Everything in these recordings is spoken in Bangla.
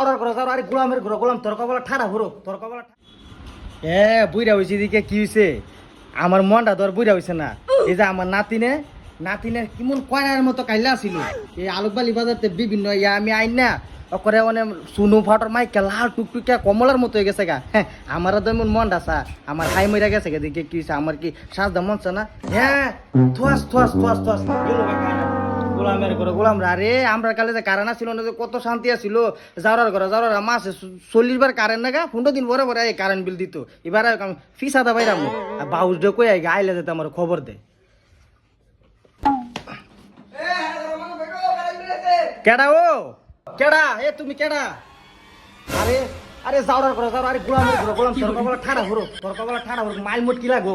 অর্ডার করে যাও আরে গোলামের ঘর গোলাম তোর কবলা ঠাড়া ঘুরো তোর কবলা এ বুইরা হইছে দিকে কি হইছে আমার মনটা তোর বুইরা হইছে না এই যে আমার নাতিনের কেমন কয়নার মতো কাইলা ছিল এই আলোকবালি বাজারতে বিভিন্ন ইয়া আমি আইন না ওকরে মানে সুনু ফাটর মাইকা লাল টুকটুকিয়া কমলার মতো হয়ে গেছে গা হ্যাঁ আমার তো এমন মনটা সা আমার হাই মইরা গেছে গা দিকে কি হইছে আমার কি সাজদা মন না হ্যাঁ থুয়াস গেল গোলামের ঘরে গোলাম রে আমরা কালে যে কারেন্ট ছিল না যে কত শান্তি আছিল যাওয়ার মাসে 40 বার কারেন্ট না গা 15 দিন পরে পরে এই কারেন্ট বিল দিত এবার ফিসাদা বাইরাম বাউস ডে কই আইলে যেতে আমার খবর দে কেডা ও কেডা এ তুমি কেডা আরে আরে যাওয়ার করে যাও আরে গোলামের ঘর গোলাম তোর কবলা ঠাড়া ঘুরো মাইল মোট কি লাগো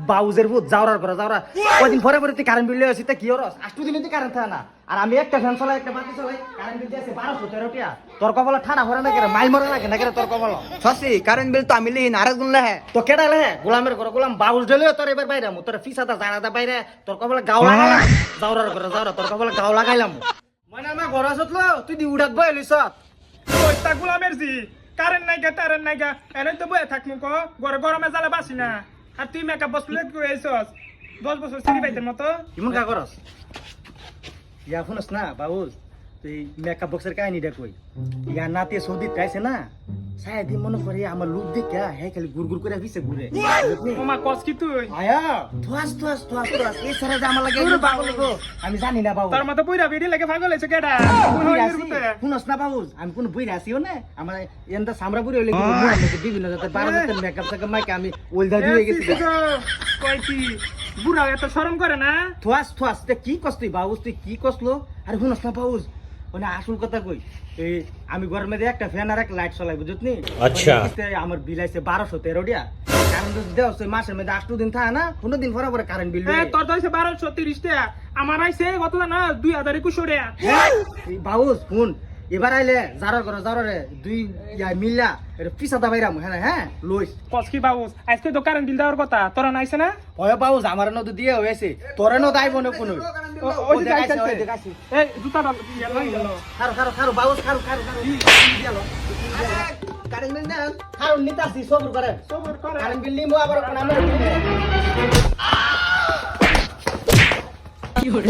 বাউজের ভূত যাওয়ার করে যাওরা কয়দিন পরে পরে তুই কারেন্ট বিল আসি তা কি হরস 8 দিন তুই কারেন্ট থাকে না আর আমি একটা ফ্যান চালাই একটা বাতি চালাই কারেন্ট বিল দিয়েছে 1213 টাকা তোর কবলা ঠাড়া ভরে না করে মাইল মরে লাগে না করে তোর কবলা সসি কারেন্ট বিল তো আমি লিহিন আরেকজন লেহে তো কেডা লেহে গোলামের ঘর গোলাম বাউল দিলেও তোর এবার বাইরে তোর ফিসাটা জানাদা বাইরে তোর কবলা গাও লাগালাম যাওয়ার করে যাওরা তোর কবলা গাও লাগাইলাম মানে আমার ঘর আসতলো তুই দি উড়াত বই লইছ ওই তা গোলামের জি কারেন্ট নাইগা এনে তো বয়ে থাকমু ক ঘরে গরমে জ্বালা বাসি না আর তুই মেকআপ বসলে কইছস 10 বছর সিরি বাইতের মতো কেমন কা করস ইয়া শুনস না বাবু তুই মেকআপ বক্সের কাহিনীটা কই ইয়া নাতে সৌদি পাইছে না সায়দি মনে করে আমার লুক দেখে হ্যাঁ খালি গুড় করে ভিসে ঘুরে ওমা কস কি তুই আয়া থুয়াস এই সারা জামা লাগে পাগল গো আমি জানি না বাবু তার মতো পুরা ভিডি লাগে পাগল হইছে কেডা শুনস না বাবু আমি কোন বই আসিও না আমার এন্ডা সামরা বুড়ি হইলে কিন্তু মুখ আমাকে বিভিন্ন জাতের 12 জাতের মেকআপ সাকা মাইকে আমি ওলদা দিয়ে গেছি কই কি বুড়া এত শরম করে না থুয়াস তে কি কস তুই বাবু তুই কি কসলো আরে শুনস না বাবু মানে আসল কথা কই এই আমি ঘরের মধ্যে একটা ফ্যান আর এক লাইট চলাই বুঝতনি আচ্ছা আমার বিল আইছে 1213 টাকা কারণ যদি দেও মাসের মধ্যে 8 দিন থাকে না 15 দিন পরে পরে কারেন্ট বিল তোর তো হইছে 1230 টাকা আমার আইছে কত না 2021 টাকা বাবু শুন এবার আইলে যারা দুই মিল্লা এটা পিছাতা বাইরাম হ্যাঁ লইস কস কি বাবু আজকে তো কারেন্ট বিল দেওয়ার কথা তোরা নাইছে না ওই বাবু আমার নতো দিয়ে হয়েছে তোরে নো দাইব না কোনো ওই দেখাইছে এই জুতাটা লই গেল খারো বাবু খারো গেল কারেন্ট বিল না খারো নিতাছি সবর করে কারেন্ট বিল নিমো আবার আমার কি হরে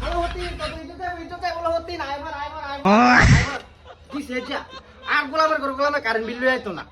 হ্যালো হতি ইজতে বলো হতি না আইবার কি সেটা আর গোলামের কারেন্ট বিল লই আইতো না